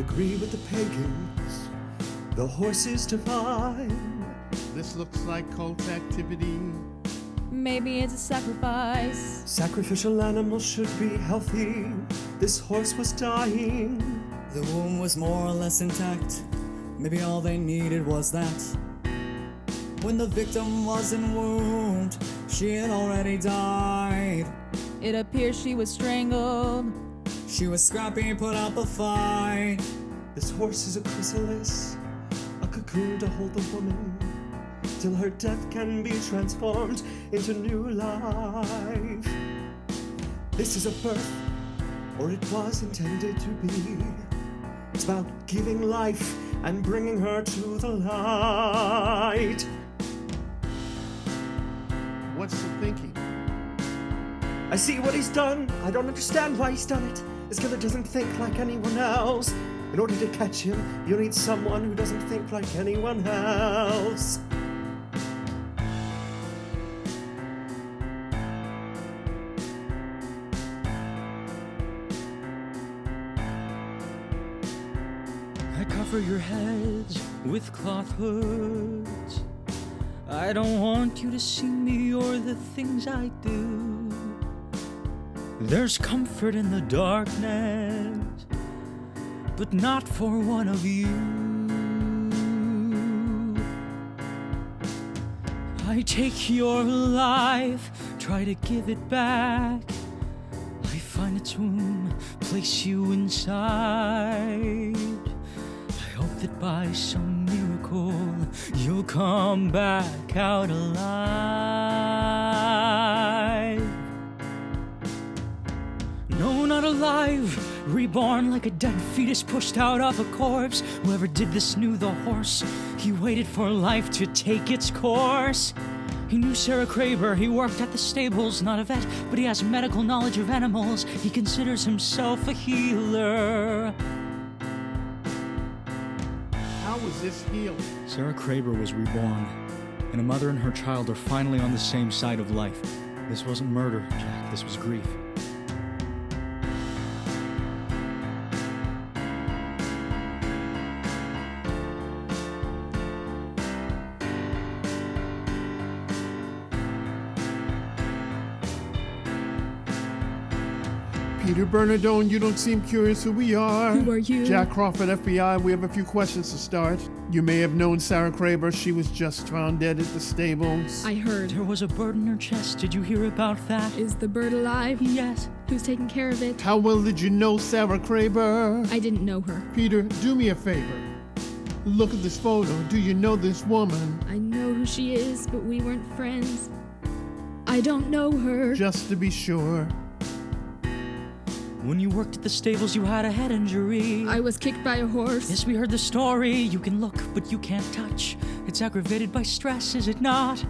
agree with the pagans, the horse is divine. This looks like cult activity. Maybe it's a sacrifice. Sacrificial animals should be healthy. This horse was dying. The womb was more or less intact. Maybe all they needed was that. When the victim was in wound, she had already died. It appears she was strangled. She was scrappy, put up a fight. This horse is a chrysalis, a cocoon to hold the woman, till her death can be transformed into new life. This is a birth, or it was intended to be. It's about giving life and bringing her to the light. What's the thinking? I see what he's done. I don't understand why he's done it. This killer doesn't think like anyone else. In order to catch him, you need someone who doesn't think like anyone else. I cover your heads with cloth hoods. I don't want you to see me or the things I do. There's comfort in the darkness, but not for one of you. I take your life, try to give it back. I find its womb, place you inside. I hope that by some miracle you'll come back out alive. No, not alive, reborn like a dead fetus pushed out of a corpse. Whoever did this knew the horse. He waited for life to take its course. He knew Sarah Kraber, he worked at the stables, not a vet, but he has medical knowledge of animals. He considers himself a healer. How was this healed? Sarah Kraber was reborn, and a mother and her child are finally on the same side of life. This wasn't murder, Jack, this was grief. Peter Bernardone, you don't seem curious who we are. Who are you? Jack Crawford, FBI. We have a few questions to start. You may have known Sarah Kraber. She was just found dead at the stables. I heard. There was a bird in her chest, did you hear about that? Is the bird alive? Yes. Who's taking care of it? How well did you know Sarah Kraber? I didn't know her. Peter, do me a favor. Look at this photo. Do you know this woman? I know who she is, but we weren't friends. I don't know her. Just to be sure. When you worked at the stables, you had a head injury. I was kicked by a horse. Yes, we heard the story. You can look, but you can't touch. It's aggravated by stress, is it not?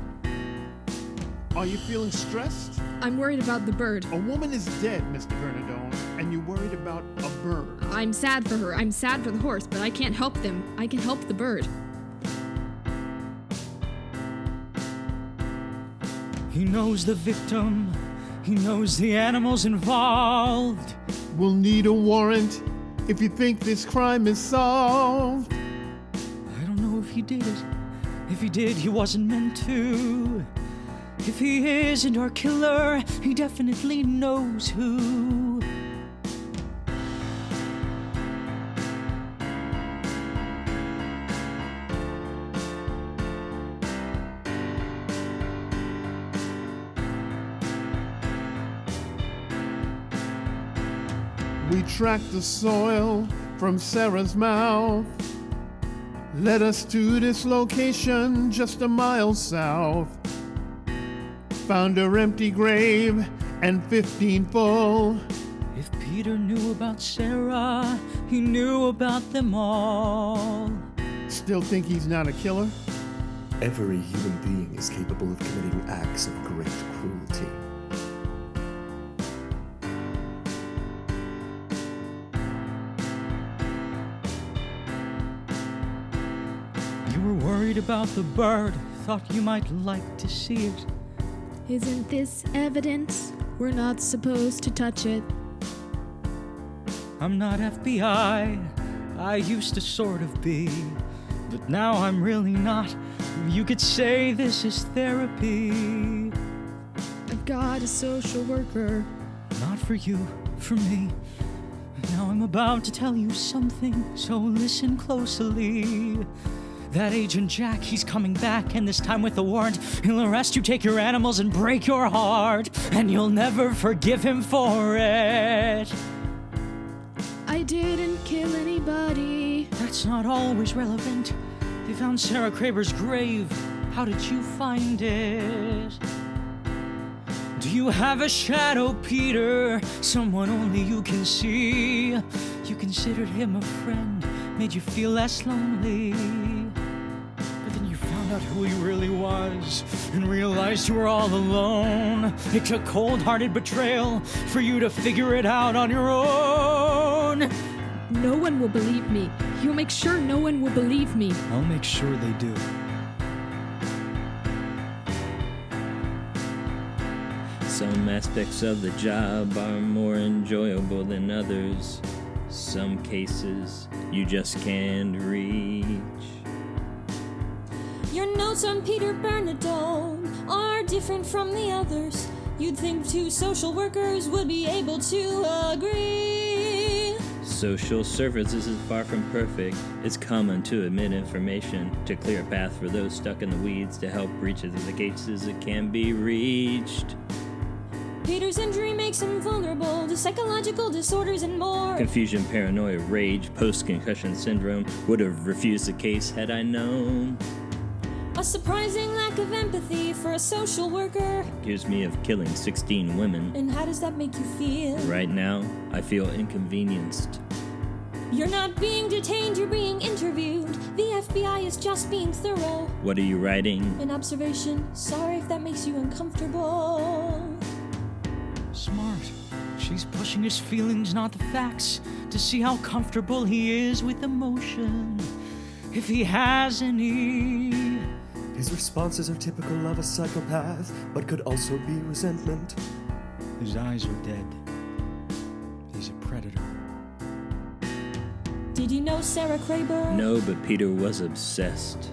Are you feeling stressed? I'm worried about the bird. A woman is dead, Mr. Bernardone, and you're worried about a bird. I'm sad for her. I'm sad for the horse, but I can't help them. I can help the bird. He knows the victim. He knows the animals involved. We'll need a warrant if you think this crime is solved. I don't know if he did it. If he did, he wasn't meant to. If he isn't our killer, he definitely knows who. We tracked the soil from Sarah's mouth, led us to this location just a mile south. Found her empty grave and 15 full. If Peter knew about Sarah, he knew about them all. Still think he's not a killer? Every human being is capable of committing acts of great cruelty. You were worried about the bird, thought you might like to see it. Isn't this evidence? We're not supposed to touch it. I'm not FBI, I used to sort of be, but now I'm really not. You could say this is therapy. I've got a social worker. Not for you, for me. Now I'm about to tell you something, so listen closely. That Agent Jack, he's coming back, and this time with a warrant. He'll arrest you, take your animals, and break your heart, and you'll never forgive him for it. I didn't kill anybody. That's not always relevant. They found Sarah Kraber's grave. How did you find it? Do you have a shadow, Peter? Someone only you can see. You considered him a friend, made you feel less lonely. But then you found out who he really was and realized you were all alone. It took cold-hearted betrayal for you to figure it out on your own. No one will believe me. You'll make sure no one will believe me. I'll make sure they do. Some aspects of the job are more enjoyable than others. Some cases you just can't reach. Your notes on Peter Bernardone are different from the others. You'd think two social workers would be able to agree. Social services is far from perfect. It's common to admit information, to clear a path for those stuck in the weeds, to help reach the cases that can be reached. Peter's injury makes him vulnerable to psychological disorders and more. Confusion, paranoia, rage, post-concussion syndrome. Would have refused the case had I known. A surprising lack of empathy for a social worker. Accused me of killing 16 women. And how does that make you feel? Right now, I feel inconvenienced. You're not being detained, you're being interviewed. The FBI is just being thorough. What are you writing? An observation. Sorry if that makes you uncomfortable. Smart. She's pushing his feelings, not the facts, to see how comfortable he is with emotion, if he has any. His responses are typical of a psychopath, but could also be resentment. His eyes are dead. He's a predator. Did you know Sarah Kraber? No, but Peter was obsessed.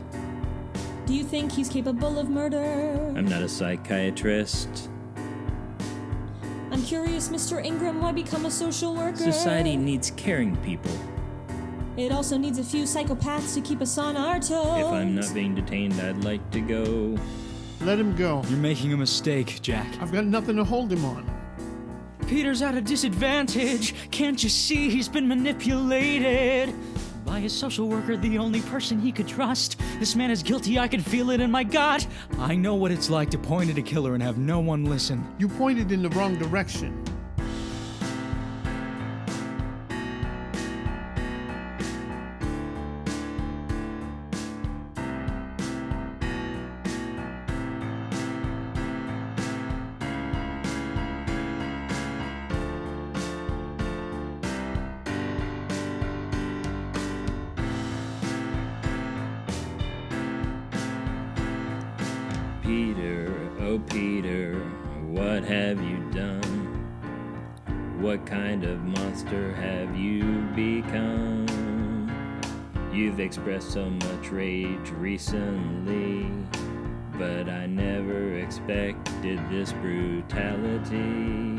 Do you think he's capable of murder? I'm not a psychiatrist. I'm curious, Mr. Ingram, why become a social worker? Society needs caring people. It also needs a few psychopaths to keep us on our toes. If I'm not being detained, I'd like to go. Let him go. You're making a mistake, Jack. I've got nothing to hold him on. Peter's at a disadvantage. Can't you see he's been manipulated by his social worker, the only person he could trust? This man is guilty, I can feel it in my gut. I know what it's like to point at a killer and have no one listen. You pointed in the wrong direction. Peter, oh Peter, what have you done? What kind of monster have you become? You've expressed so much rage recently, but I never expected this brutality.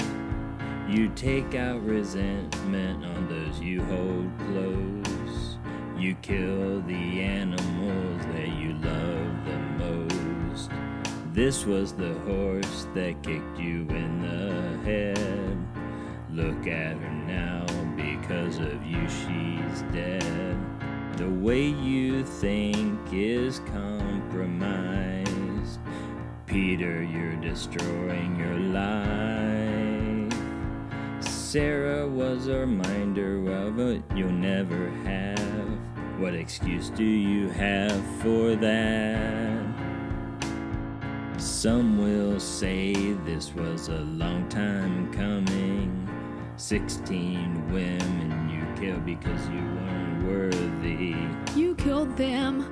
You take out resentment on those you hold close. You kill the animals that you love the most. This was the horse that kicked you in the head. Look at her now, because of you she's dead. The way you think is compromised. Peter, you're destroying your life. Sarah was a reminder of what you'll never have. What excuse do you have for that? Some will say this was a long time coming. 16 women you killed because you weren't worthy. You killed them.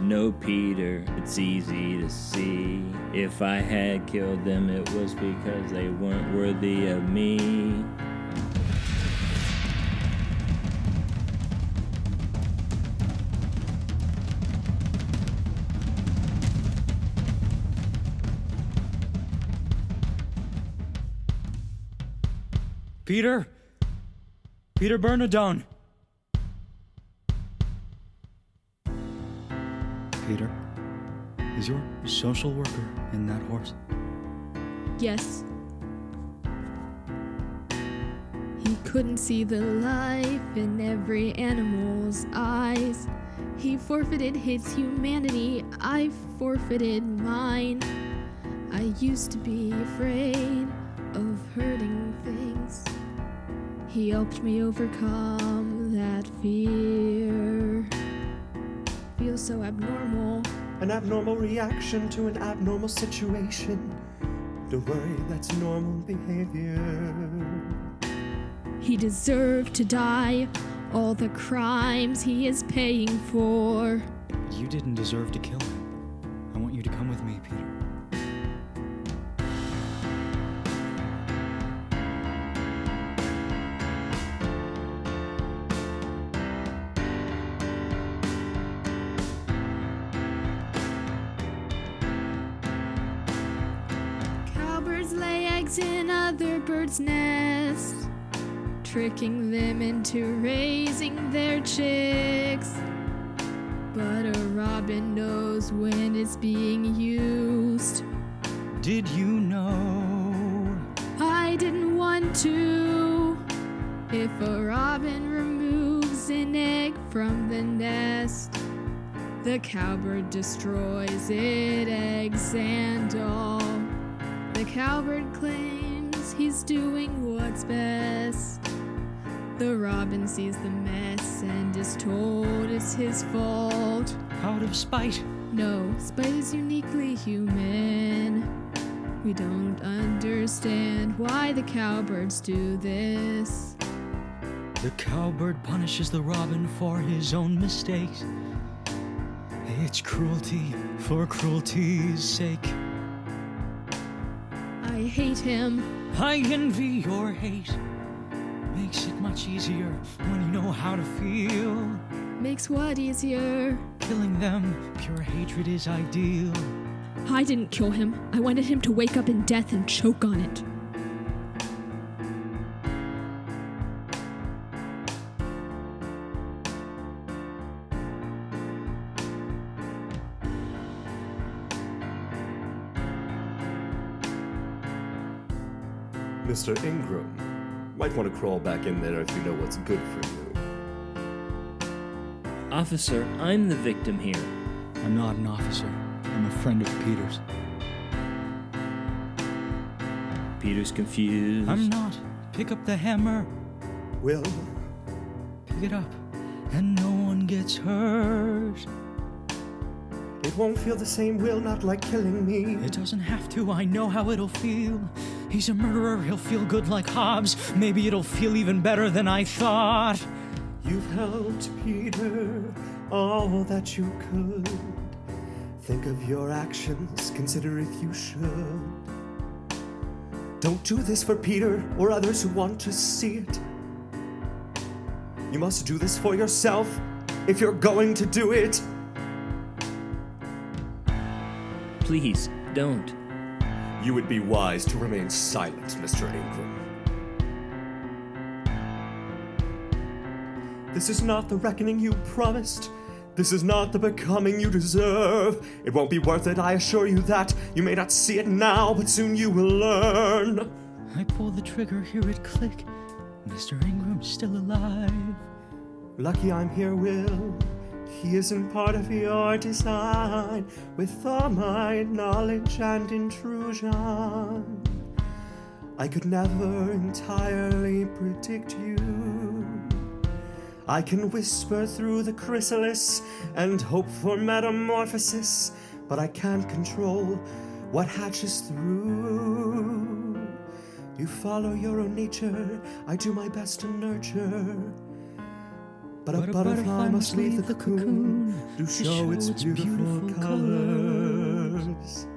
No, Peter, it's easy to see. If I had killed them, it was because they weren't worthy of me. Peter? Peter Bernadone. Peter, is your social worker in that horse? Yes. He couldn't see the life in every animal's eyes. He forfeited his humanity, I forfeited mine. I used to be afraid of hurting things. He helped me overcome that fear. Feels so abnormal. An abnormal reaction to an abnormal situation. Don't worry, that's normal behavior. He deserved to die. All the crimes he is paying for. You didn't deserve to kill him. I want you to come with me, Peter. Cowbirds lay eggs in other birds' nests, tricking them into raising their chicks. But a robin knows when it's being used. Did you know? I didn't want to. If a robin removes an egg from the nest, the cowbird destroys it, eggs and all. The cowbird claims he's doing what's best. The robin sees the mess and is told it's his fault. Out of spite. No, spite is uniquely human. We don't understand why the cowbirds do this. The cowbird punishes the robin for his own mistakes. It's cruelty for cruelty's sake. I hate him. I envy your hate. Makes it much easier when you know how to feel. Makes what easier? Killing them, pure hatred is ideal. I didn't kill him. I wanted him to wake up in death and choke on it. Mr. Ingram, might want to crawl back in there if you know what's good for you. Officer, I'm the victim here. I'm not an officer. I'm a friend of Peter's. Peter's confused. I'm not. Pick up the hammer. Will, Pick it up. And no one gets hurt. it won't feel the same, Will, not like killing me. It doesn't have to. I know how it'll feel. He's a murderer. He'll feel good like Hobbes. Maybe it'll feel even better than I thought. You've helped Peter all that you could. Think of your actions, consider if you should. Don't do this for Peter or others who want to see it. You must do this for yourself if you're going to do it. Please, don't. You would be wise to remain silent, Mr. Ingram. This is not the reckoning you promised. This is not the becoming you deserve. It won't be worth it, I assure you that. You may not see it now, but soon you will learn. I pull the trigger, hear it click. Mr. Ingram's still alive. Lucky I'm here, Will. He isn't part of your design. With all my knowledge and intrusion, I could never entirely predict you. I can whisper through the chrysalis and hope for metamorphosis, but I can't control what hatches through. You follow your own nature, I do my best to nurture. But a butterfly must leave the cocoon to show its beautiful colors.